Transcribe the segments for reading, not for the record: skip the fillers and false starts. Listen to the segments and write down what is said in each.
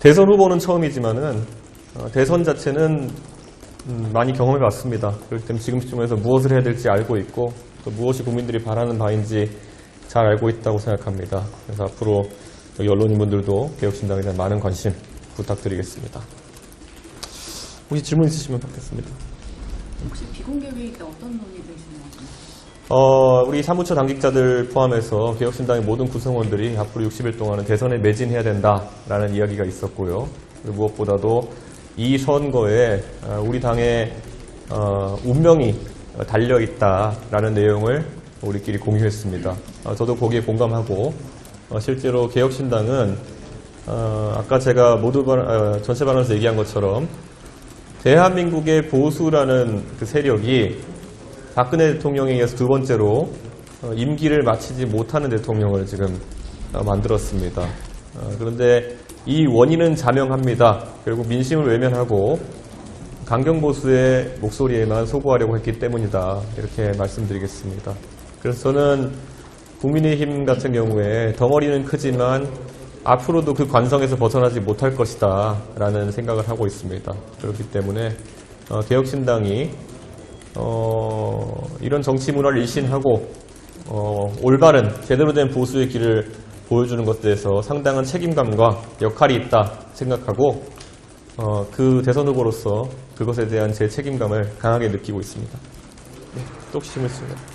대선 후보는 처음이지만은 대선 자체는 많이 경험해 봤습니다. 그렇기 때문에 지금 시점에서 무엇을 해야 될지 알고 있고 또 무엇이 국민들이 바라는 바인지 잘 알고 있다고 생각합니다. 그래서 앞으로 여기 언론인분들도 개혁신당에 대한 많은 관심 부탁드리겠습니다. 혹시 질문 있으시면 받겠습니다. 혹시 비공개 회의 때 어떤 논의를 진행하셨나요? 우리 사무처 당직자들 포함해서 개혁신당의 모든 구성원들이 앞으로 60일 동안은 대선에 매진해야 된다라는 이야기가 있었고요. 그리고 무엇보다도 이 선거에 우리 당의 운명이 달려있다라는 내용을 우리끼리 공유했습니다. 저도 거기에 공감하고 실제로 개혁신당은 아까 제가 전체 발언에서 얘기한 것처럼 대한민국의 보수라는 그 세력이 박근혜 대통령에 의해서 두 번째로 임기를 마치지 못하는 대통령을 지금 만들었습니다. 그런데 이 원인은 자명합니다. 결국 민심을 외면하고 강경보수의 목소리에만 소구하려고 했기 때문이다. 이렇게 말씀드리겠습니다. 그래서 저는 국민의힘 같은 경우에 덩어리는 크지만 앞으로도 그 관성에서 벗어나지 못할 것이다 라는 생각을 하고 있습니다. 그렇기 때문에 개혁신당이 이런 정치 문화를 일신하고 올바른 제대로 된 보수의 길을 보여주는 것들에서 상당한 책임감과 역할이 있다 생각하고 그 대선 후보로서 그것에 대한 제 책임감을 강하게 느끼고 있습니다. 네, 또 혹시 질문 있으신가요?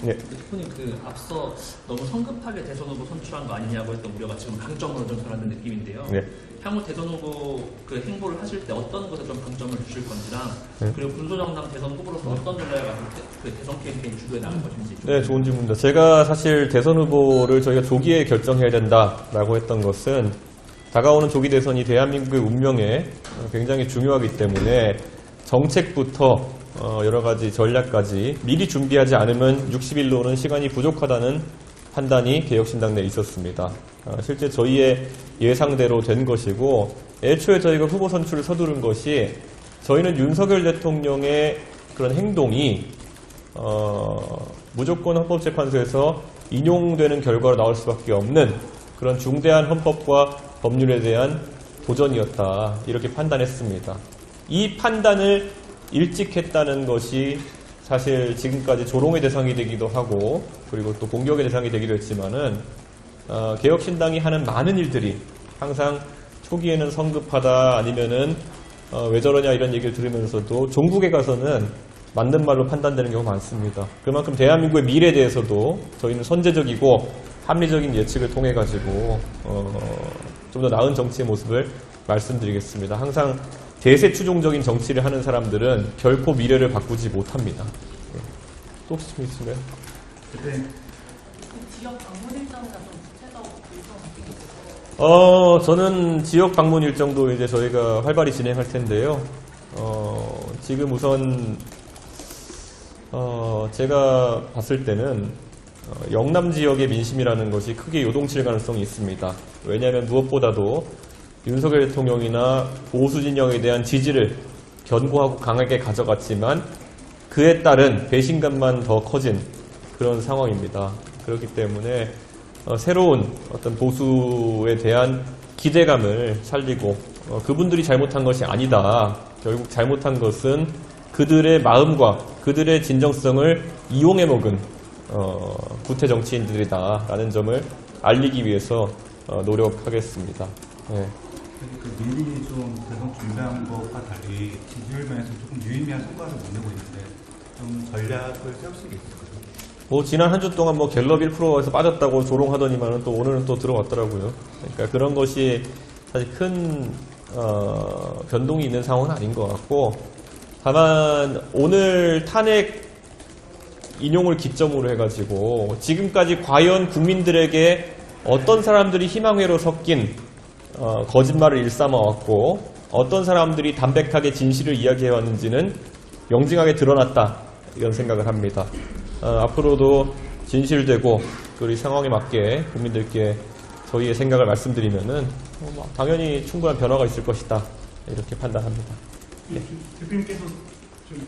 네. 대표님 앞서 너무 성급하게 대선 후보 선출한 거 아니냐고 했던 우려가 지금 강점으로 좀 변하는 느낌인데요. 네. 향후 대선 후보 그 행보를 하실 때 어떤 것에 좀 강점을 주실 건지랑 그리고 군소정당 대선 후보로서 어떤 전략을 가지고 그 대선 캠페인 주도해 나갈 것인지. 네, 좋은 질문입니다. 제가 사실 대선 후보를 저희가 조기에 결정해야 된다라고 했던 것은 다가오는 조기 대선이 대한민국의 운명에 굉장히 중요하기 때문에 정책부터 여러 가지 전략까지 미리 준비하지 않으면 60일로는 시간이 부족하다는 판단이 개혁신당 내에 있었습니다. 실제 저희의 예상대로 된 것이고 애초에 저희가 후보 선출을 서두른 것이 저희는 윤석열 대통령의 그런 행동이 무조건 헌법재판소에서 인용되는 결과로 나올 수밖에 없는 그런 중대한 헌법과 법률에 대한 도전이었다 이렇게 판단했습니다. 이 판단을 일찍 했다는 것이 사실 지금까지 조롱의 대상이 되기도 하고 그리고 또 공격의 대상이 되기도 했지만은 개혁신당이 하는 많은 일들이 항상 초기에는 성급하다 아니면은 왜 저러냐 이런 얘기를 들으면서도 종국에 가서는 맞는 말로 판단되는 경우가 많습니다. 그만큼 대한민국의 미래에 대해서도 저희는 선제적이고 합리적인 예측을 통해 가지고 좀 더 나은 정치의 모습을 말씀드리겠습니다. 항상 대세 추종적인 정치를 하는 사람들은 결코 미래를 바꾸지 못합니다. 네. 또 혹시 질문 있으신가요? 네. 지역 방문 일정이나 좀 구체적으로 일정 같은 게 있어요? 저는 지역 방문 일정도 이제 저희가 활발히 진행할 텐데요. 지금 우선 제가 봤을 때는 영남 지역의 민심이라는 것이 크게 요동칠 가능성이 있습니다. 왜냐하면 무엇보다도 윤석열 대통령이나 보수 진영에 대한 지지를 견고하고 강하게 가져갔지만 그에 따른 배신감만 더 커진 그런 상황입니다. 그렇기 때문에 새로운 어떤 보수에 대한 기대감을 살리고 그분들이 잘못한 것이 아니다. 결국 잘못한 것은 그들의 마음과 그들의 진정성을 이용해 먹은 구태 정치인들이다라는 점을 알리기 위해서 노력하겠습니다. 네. 그 민심이 좀 대선 준비한 것과 달리 지지율 면에서 조금 유의미한 성과를 못 내고 있는데 좀 전략을 세울 수 있을까요? 지난 한 주 동안 갤럽 1%에서 빠졌다고 조롱하더니만은 또 오늘은 또 들어왔더라고요. 그러니까 그런 것이 사실 큰 변동이 있는 상황은 아닌 것 같고 다만 오늘 탄핵 인용을 기점으로 해가지고 지금까지 과연 국민들에게 어떤 사람들이 희망회로 섞인 거짓말을 일삼아왔고 어떤 사람들이 담백하게 진실을 이야기해왔는지는 명징하게 드러났다 이런 생각을 합니다. 앞으로도 진실되고 그리고 이 상황에 맞게 국민들께 저희의 생각을 말씀드리면은 당연히 충분한 변화가 있을 것이다 이렇게 판단합니다. 네. 대표님께서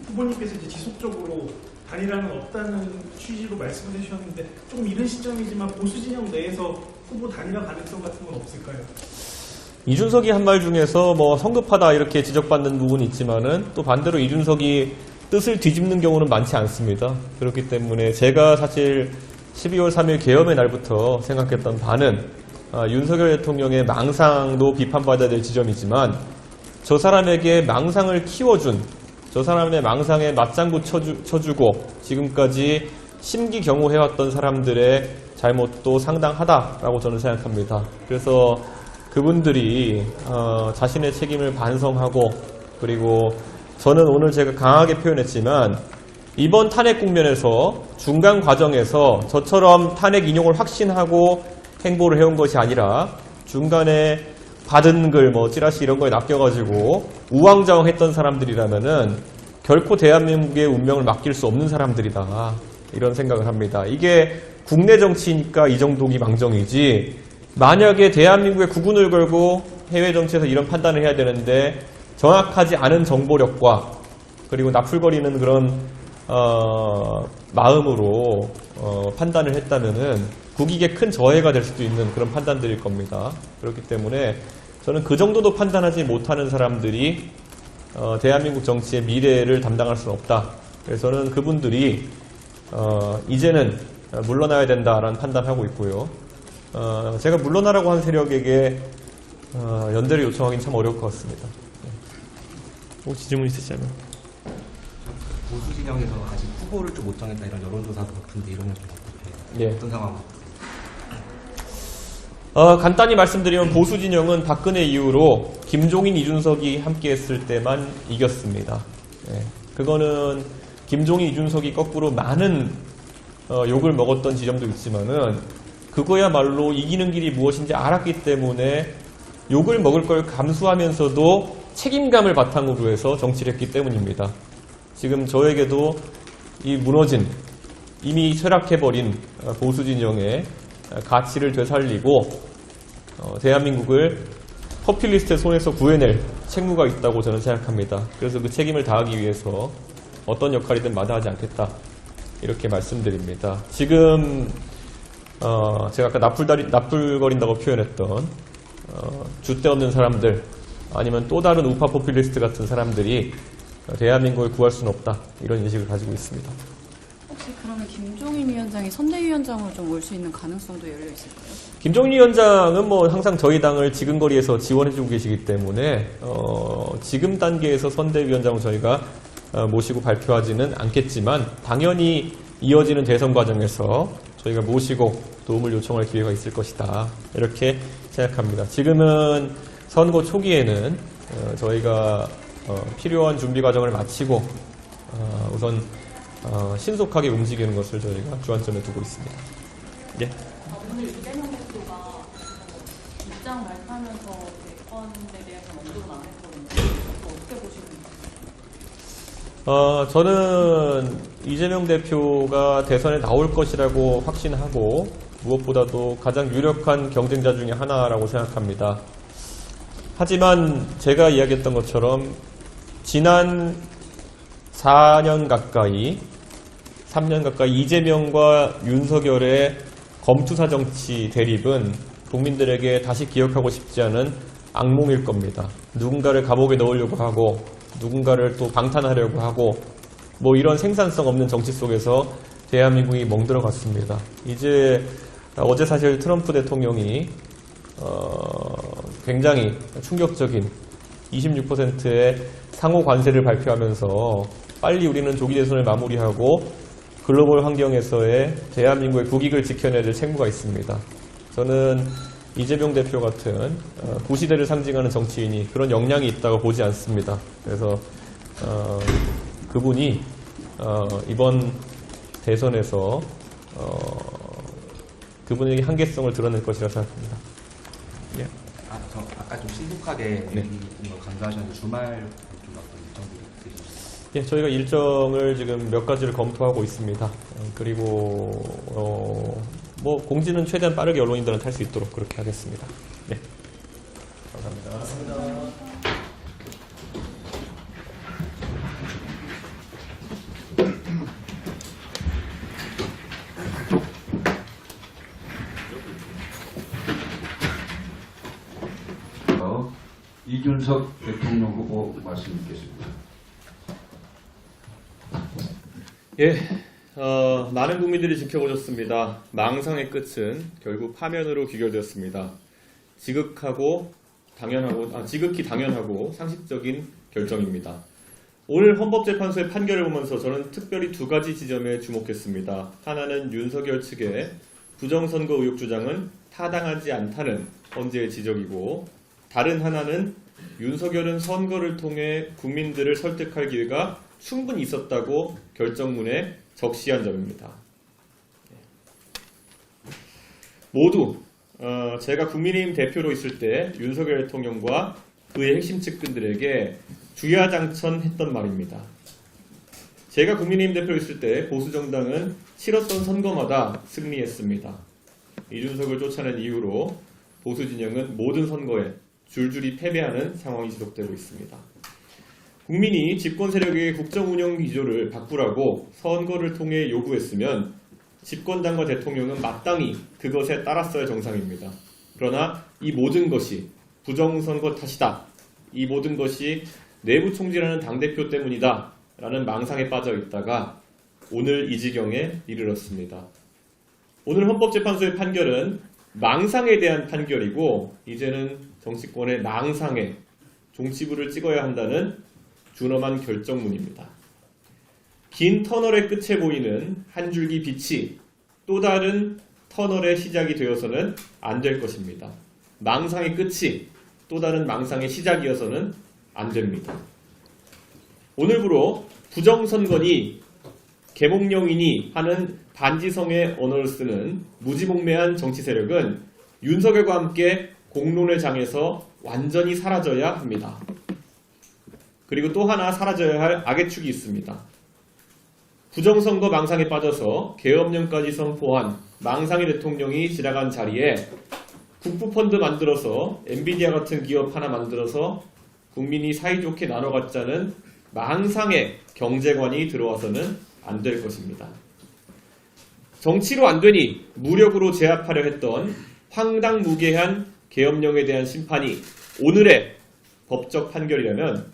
후보님께서 이제 지속적으로 단일화는 없다는 취지로 말씀을 해주셨는데 조금 이른 시점이지만 보수 진영 내에서 후보 단일화 가능성 같은 건 없을까요? 이준석이 한 말 중에서 뭐 성급하다 이렇게 지적받는 부분이 있지만은 또 반대로 이준석이 뜻을 뒤집는 경우는 많지 않습니다. 그렇기 때문에 제가 사실 12월 3일 계엄의 날부터 생각했던 바는 윤석열 대통령의 망상도 비판받아야 될 지점이지만 저 사람에게 망상을 키워준, 저 사람의 망상에 맞장구 쳐주고 지금까지 심기경호해왔던 사람들의 잘못도 상당하다라고 저는 생각합니다. 그래서 그분들이 자신의 책임을 반성하고, 그리고 저는 오늘 제가 강하게 표현했지만 이번 탄핵 국면에서 중간 과정에서 저처럼 탄핵 인용을 확신하고 행보를 해온 것이 아니라 중간에 받은 글, 뭐 찌라시 이런 거에 낚여가지고 우왕좌왕했던 사람들이라면은 결코 대한민국의 운명을 맡길 수 없는 사람들이다, 이런 생각을 합니다. 이게 국내 정치니까 이 정도기 망정이지, 만약에 대한민국의 국운을 걸고 해외 정치에서 이런 판단을 해야 되는데 정확하지 않은 정보력과 그리고 나풀거리는 그런 마음으로 판단을 했다면은 국익에 큰 저해가 될 수도 있는 그런 판단들일 겁니다. 그렇기 때문에 저는 그 정도도 판단하지 못하는 사람들이 대한민국 정치의 미래를 담당할 수는 없다. 그래서 저는 그분들이 이제는 물러나야 된다라는 판단하고 있고요. 제가 물러나라고 한 세력에게 연대를 요청하기는 참 어려울 것 같습니다. 혹시 질문 있으시다면? 보수 진영에서 아직 후보를 좀 못 정했다 이런 여론조사도 같은데 이러면 좀 어떻게? 예. 어떤 상황? 간단히 말씀드리면 보수 진영은 박근혜 이후로 김종인, 이준석이 함께했을 때만 이겼습니다. 예. 그거는 김종인, 이준석이 거꾸로 많은 욕을 먹었던 지점도 있지만은 그거야말로 이기는 길이 무엇인지 알았기 때문에 욕을 먹을 걸 감수하면서도 책임감을 바탕으로 해서 정치를 했기 때문입니다. 지금 저에게도 이 무너진, 이미 쇠락해버린 보수 진영의 가치를 되살리고 대한민국을 포퓰리스트의 손에서 구해낼 책무가 있다고 저는 생각합니다. 그래서 그 책임을 다하기 위해서 어떤 역할이든 마다하지 않겠다, 이렇게 말씀드립니다. 지금 제가 아까 나풀거린다고 표현했던 줏대 없는 사람들, 아니면 또 다른 우파 포퓰리스트 같은 사람들이 대한민국을 구할 수는 없다, 이런 인식을 가지고 있습니다. 혹시 그러면 김종인 위원장이 선대위원장으로 좀 올 수 있는 가능성도 열려 있을까요? 김종인 위원장은 뭐 항상 저희 당을 지근거리에서 지원해주고 계시기 때문에 지금 단계에서 선대위원장을 저희가 모시고 발표하지는 않겠지만 당연히 이어지는 대선 과정에서 저희가 모시고 도움을 요청할 기회가 있을 것이다, 이렇게 생각합니다. 지금은 선거 초기에는 저희가 필요한 준비 과정을 마치고 우선 신속하게 움직이는 것을 저희가 주안점에 두고 있습니다. 예. 오늘 이재명 대표가 입장 발표하면서 대권에 대해서 언급은 안 했거든요. 어떻게 보시는지? 저는 이재명 대표가 대선에 나올 것이라고 확신하고 무엇보다도 가장 유력한 경쟁자 중에 하나라고 생각합니다. 하지만 제가 이야기했던 것처럼 지난 4년 가까이, 3년 가까이 이재명과 윤석열의 검투사 정치 대립은 국민들에게 다시 기억하고 싶지 않은 악몽일 겁니다. 누군가를 감옥에 넣으려고 하고 누군가를 또 방탄하려고 하고 뭐 이런 생산성 없는 정치 속에서 대한민국이 멍들어갔습니다. 이제 어제 사실 트럼프 대통령이 굉장히 충격적인 26%의 상호 관세를 발표하면서 빨리 우리는 조기 대선을 마무리하고 글로벌 환경에서의 대한민국의 국익을 지켜내야 될 책무가 있습니다. 저는 이재명 대표 같은 구시대를 상징하는 정치인이 그런 역량이 있다고 보지 않습니다. 그래서 그분이 이번 대선에서 그분에게 한계성을 드러낼 것이라 생각합니다. 예. 아까 좀 신속하게 네. 걸 강조하셨는데 주말 좀 어떤 일정들이 있으신가요? 예, 저희가 일정을 지금 몇 가지를 검토하고 있습니다. 그리고 뭐 공지는 최대한 빠르게 언론인들한테 할 수 있도록 그렇게 하겠습니다. 네. 감사합니다. 이준석 대통령 후보 말씀 있겠습니다. 예, 많은 국민들이 지켜보셨습니다. 망상의 끝은 결국 파면으로 귀결되었습니다. 지극히 당연하고 상식적인 결정입니다. 오늘 헌법재판소의 판결을 보면서 저는 특별히 두 가지 지점에 주목했습니다. 하나는 윤석열 측의 부정선거 의혹 주장은 타당하지 않다는 헌재의 지적이고, 다른 하나는 윤석열은 선거를 통해 국민들을 설득할 기회가 충분히 있었다고 결정문에 적시한 점입니다. 모두 제가 국민의힘 대표로 있을 때 윤석열 대통령과 그의 핵심 측근들에게 주야장천했던 말입니다. 제가 국민의힘 대표로 있을 때 보수정당은 치렀던 선거마다 승리했습니다. 이준석을 쫓아낸 이후로 보수진영은 모든 선거에 줄줄이 패배하는 상황이 지속되고 있습니다. 국민이 집권 세력의 국정운영 기조를 바꾸라고 선거를 통해 요구했으면 집권당과 대통령은 마땅히 그것에 따랐어야 정상입니다. 그러나 이 모든 것이 부정선거 탓이다. 이 모든 것이 내부 총질하는 당대표 때문이다. 라는 망상에 빠져 있다가 오늘 이 지경에 이르렀습니다. 오늘 헌법재판소의 판결은 망상에 대한 판결이고, 이제는 정치권의 망상에 종치부를 찍어야 한다는 준엄한 결정문입니다. 긴 터널의 끝에 보이는 한 줄기 빛이 또 다른 터널의 시작이 되어서는 안 될 것입니다. 망상의 끝이 또 다른 망상의 시작이어서는 안 됩니다. 오늘부로 부정선거니 개몽령이니 하는 반지성의 언어를 쓰는 무지몽매한 정치 세력은 윤석열과 함께 공론의 장에서 완전히 사라져야 합니다. 그리고 또 하나 사라져야 할 악의 축이 있습니다. 부정선거 망상에 빠져서 계엄령까지 선포한 망상의 대통령이 지나간 자리에 국부펀드 만들어서 엔비디아 같은 기업 하나 만들어서 국민이 사이좋게 나눠 갖자는 망상의 경제관이 들어와서는 안 될 것입니다. 정치로 안 되니 무력으로 제압하려 했던 황당무계한 계엄령에 대한 심판이 오늘의 법적 판결이라면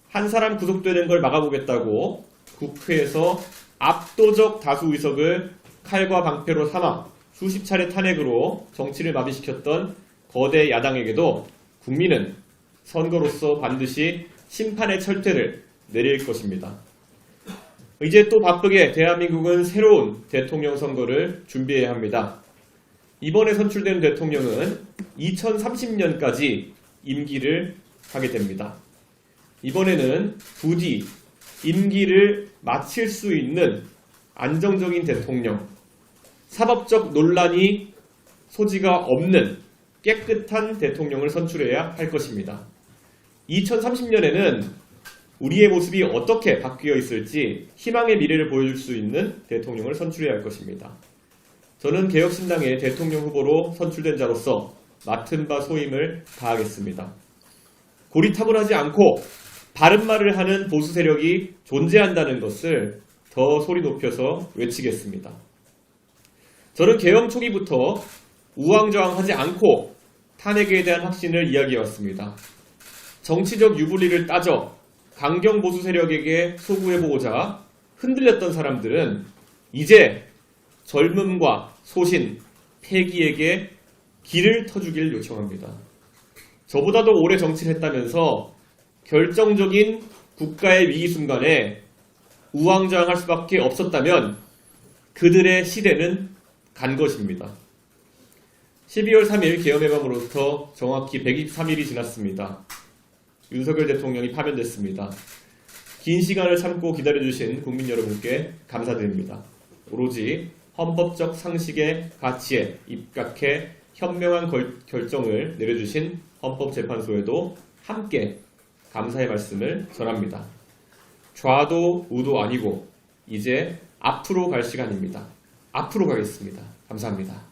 한 사람 구속되는 걸 막아보겠다고 국회에서 압도적 다수 의석을 칼과 방패로 삼아 수십 차례 탄핵으로 정치를 마비시켰던 거대 야당에게도 국민은 선거로서 반드시 심판의 철퇴를 내릴 것입니다. 이제 또 바쁘게 대한민국은 새로운 대통령 선거를 준비해야 합니다. 이번에 선출된 대통령은 2030년까지 임기를 하게 됩니다. 이번에는 부디 임기를 마칠 수 있는 안정적인 대통령, 사법적 논란이 소지가 없는 깨끗한 대통령을 선출해야 할 것입니다. 2030년에는 우리의 모습이 어떻게 바뀌어 있을지 희망의 미래를 보여줄 수 있는 대통령을 선출해야 할 것입니다. 저는 개혁신당의 대통령 후보로 선출된 자로서 맡은 바 소임을 다하겠습니다. 고리타분하지 않고 바른 말을 하는 보수 세력이 존재한다는 것을 더 소리 높여서 외치겠습니다. 저는 계엄 초기부터 우왕좌왕하지 않고 탄핵에 대한 확신을 이야기해왔습니다. 정치적 유불리를 따져 강경 보수 세력에게 소구해보고자 흔들렸던 사람들은 이제 젊음과 소신, 패기에게 길을 터주길 요청합니다. 저보다도 오래 정치를 했다면서 결정적인 국가의 위기 순간에 우왕좌왕할 수밖에 없었다면 그들의 시대는 간 것입니다. 12월 3일 계엄해방으로부터 정확히 123일이 지났습니다. 윤석열 대통령이 파면됐습니다. 긴 시간을 참고 기다려주신 국민 여러분께 감사드립니다. 오로지 헌법적 상식의 가치에 입각해 현명한 결정을 내려주신 헌법재판소에도 함께 감사의 말씀을 전합니다. 좌도 우도 아니고 이제 앞으로 갈 시간입니다. 앞으로 가겠습니다. 감사합니다.